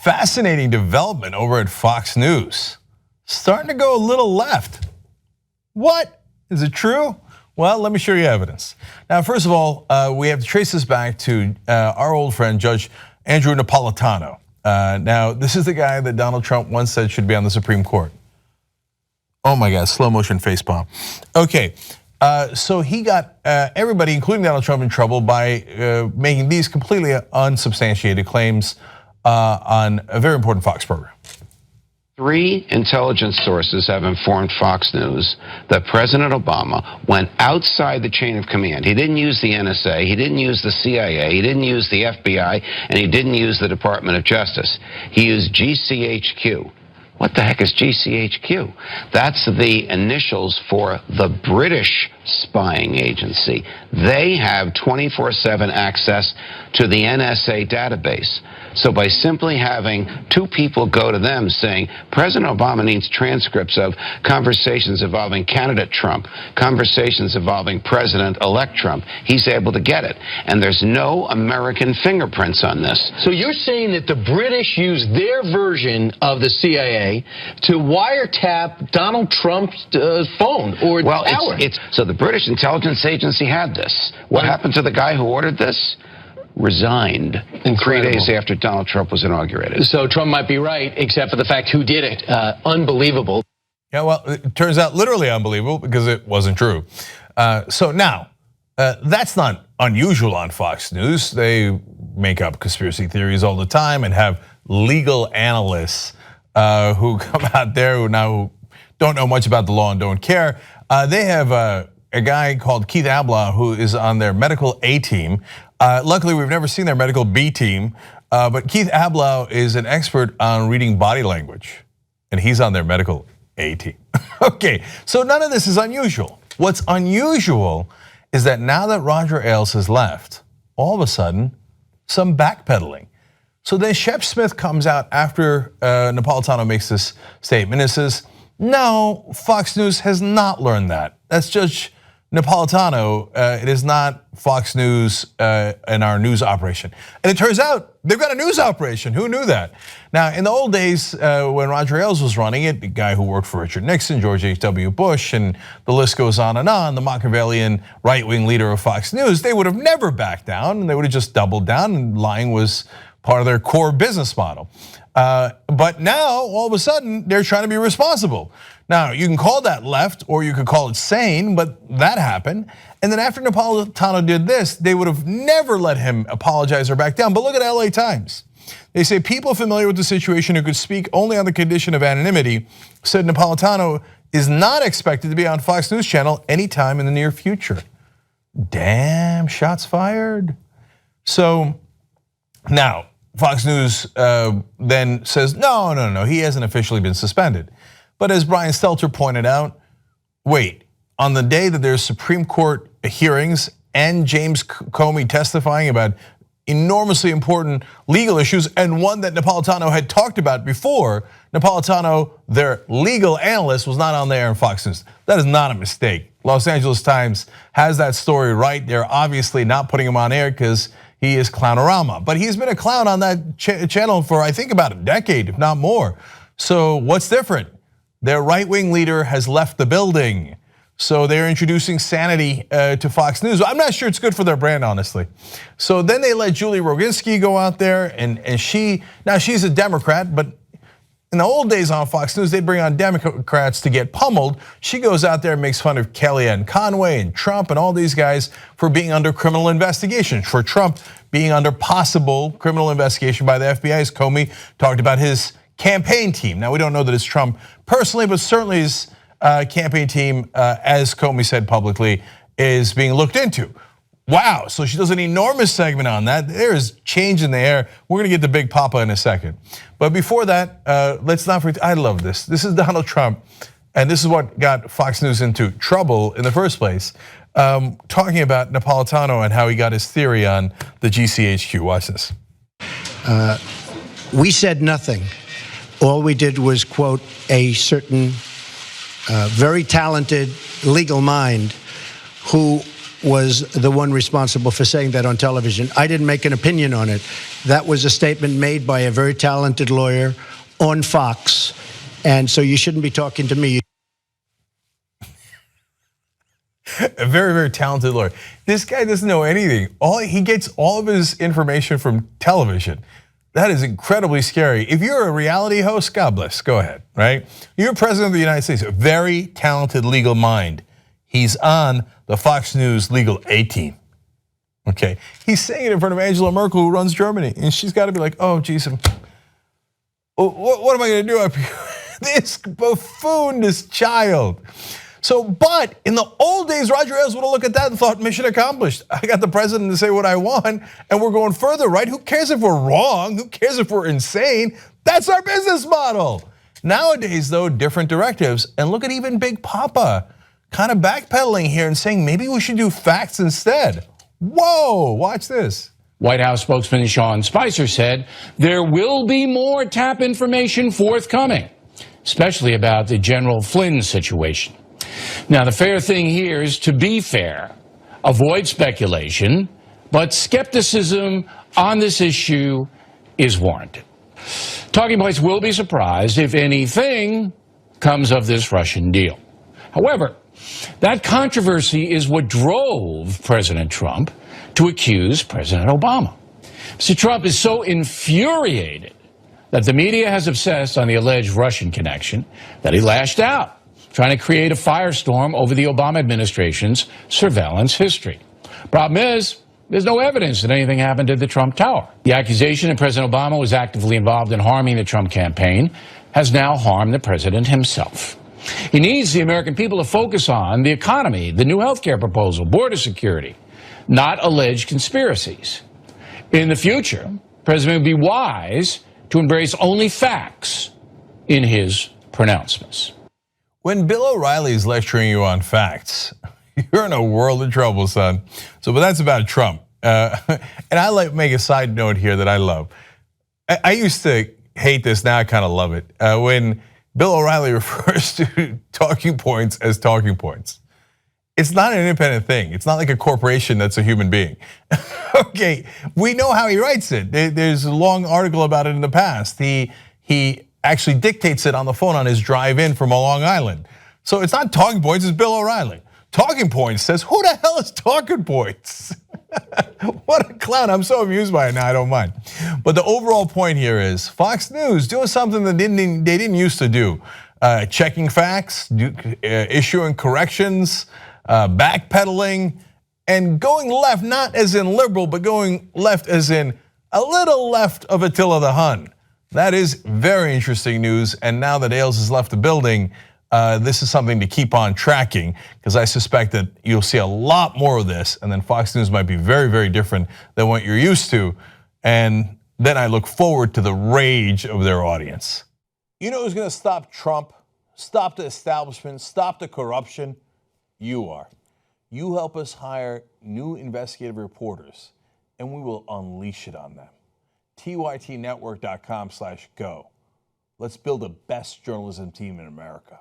Fascinating development over at Fox News. Starting to go a little left. What? Is it true? Well, let me show you evidence. Now, first of all, we have to trace this back to our old friend, Judge Andrew Napolitano. Now, this is the guy that Donald Trump once said should be on the Supreme Court. Oh my God, slow motion facepalm. Okay, so he got everybody, including Donald Trump, in trouble by making these completely unsubstantiated claims on a very important Fox program. 3 intelligence sources have informed Fox News that President Obama went outside the chain of command. He didn't use the NSA, he didn't use the CIA, he didn't use the FBI, and he didn't use the Department of Justice. He used GCHQ. What the heck is GCHQ? That's the initials for the British spying agency. They have 24/7 access to the NSA database. So by simply having 2 people go to them saying, President Obama needs transcripts of conversations involving candidate Trump, conversations involving President-elect Trump, he's able to get it. And there's no American fingerprints on this. So you're saying that the British used their version of the CIA to wiretap Donald Trump's phone or tower? So the British intelligence agency had this. What happened to the guy who ordered this? Resigned. Incredible. 3 days after Donald Trump was inaugurated. So Trump might be right, except for the fact who did it. Unbelievable. Yeah, well, it turns out literally unbelievable because it wasn't true. So now, that's not unusual on Fox News. They make up conspiracy theories all the time and have legal analysts who come out there who now don't know much about the law and don't care. They have a guy called Keith Ablow who is on their medical A team. Luckily, we've never seen their medical B team, but Keith Ablow is an expert on reading body language, and he's on their medical A team. Okay, so none of this is unusual. What's unusual is that now that Roger Ailes has left, all of a sudden, some backpedaling. So then Shep Smith comes out after Napolitano makes this statement and says, no, Fox News has not learned that. That's Judge Napolitano, it is not Fox News and our news operation. And it turns out they've got a news operation. Who knew that? Now, in the old days when Roger Ailes was running it, the guy who worked for Richard Nixon, George H.W. Bush, and the list goes on, the Machiavellian right-wing leader of Fox News, they would have never backed down and they would have just doubled down, and lying was part of their core business model. But now, all of a sudden, they're trying to be responsible. Now, you can call that left or you could call it sane, but that happened. And then after Napolitano did this, they would have never let him apologize or back down. But look at LA Times. They say people familiar with the situation who could speak only on the condition of anonymity said Napolitano is not expected to be on Fox News Channel anytime in the near future. Damn, shots fired. So now, Fox News then says, no, he hasn't officially been suspended. But as Brian Stelter pointed out, wait, on the day that there's Supreme Court hearings and James Comey testifying about enormously important legal issues, and one that Napolitano had talked about before, Napolitano, their legal analyst, was not on there on Fox News. That is not a mistake. Los Angeles Times has that story right. They're obviously not putting him on air because he is clownorama. But he's been a clown on that channel for, I think, about a decade, if not more. So what's different? Their right-wing leader has left the building. So they're introducing sanity to Fox News. I'm not sure it's good for their brand, honestly. So then they let Julie Roginski go out there, and now she's a Democrat, but in the old days on Fox News, they'd bring on Democrats to get pummeled. She goes out there and makes fun of Kellyanne Conway and Trump and all these guys for being under criminal investigation, for Trump being under possible criminal investigation by the FBI, as Comey talked about his campaign team. Now, we don't know that it's Trump personally, but certainly his campaign team, as Comey said publicly, is being looked into. Wow, so she does an enormous segment on that. There is change in the air. We're gonna get to Big Papa in a second. But before that, let's not forget, I love this. This is Donald Trump, and this is what got Fox News into trouble in the first place. Talking about Napolitano and how he got his theory on the GCHQ. Watch this. We said nothing. All we did was quote a certain very talented legal mind who was the one responsible for saying that on television. I didn't make an opinion on it. That was a statement made by a very talented lawyer on Fox, and so you shouldn't be talking to me. A very, very talented lawyer. This guy doesn't know anything. He gets all of his information from television. That is incredibly scary. If you're a reality host, God bless, go ahead, right? You're president of the United States, a very talented legal mind. He's on the Fox News legal A team, okay? He's saying it in front of Angela Merkel, who runs Germany, and she's gotta be like, oh, geez, what am I gonna do up here? This buffoon, this child. So, but in the old days, Roger Ailes would have looked at that and thought, mission accomplished. I got the president to say what I want, and we're going further, right? Who cares if we're wrong? Who cares if we're insane? That's our business model. Nowadays, though, different directives, and look at even Big Papa kind of backpedaling here and saying maybe we should do facts instead. Whoa, watch this. White House spokesman Sean Spicer said there will be more TAP information forthcoming, especially about the General Flynn situation. Now, the fair thing here is to be fair, avoid speculation, but skepticism on this issue is warranted. Talking points will be surprised if anything comes of this Russian deal. However, that controversy is what drove President Trump to accuse President Obama. Mr. Trump is so infuriated that the media has obsessed on the alleged Russian connection that he lashed out, trying to create a firestorm over the Obama administration's surveillance history. Problem is, there's no evidence that anything happened to the Trump Tower. The accusation that President Obama was actively involved in harming the Trump campaign has now harmed the president himself. He needs the American people to focus on the economy, the new health care proposal, border security, not alleged conspiracies. In the future, the president would be wise to embrace only facts in his pronouncements. When Bill O'Reilly is lecturing you on facts, you're in a world of trouble, son. So, but that's about Trump. And I like make a side note here that I love. I used to hate this, now I kind of love it. When Bill O'Reilly refers to talking points as talking points. It's not an independent thing. It's not like a corporation that's a human being. Okay, we know how he writes it. There's a long article about it in the past. He actually dictates it on the phone on his drive in from Long Island. So it's not talking points, it's Bill O'Reilly. Talking Points says, who the hell is Talking Points? What a clown, I'm so amused by it now, I don't mind. But the overall point here is Fox News doing something that they didn't used to do. Checking facts, issuing corrections, backpedaling, and going left, not as in liberal, but going left as in a little left of Attila the Hun. That is very interesting news, and now that Ailes has left the building, this is something to keep on tracking, because I suspect that you'll see a lot more of this, and then Fox News might be very, very different than what you're used to, and then I look forward to the rage of their audience. You know who's gonna stop Trump, stop the establishment, stop the corruption? You are. You help us hire new investigative reporters, and we will unleash it on them. tytnetwork.com/go. Let's build the best journalism team in America.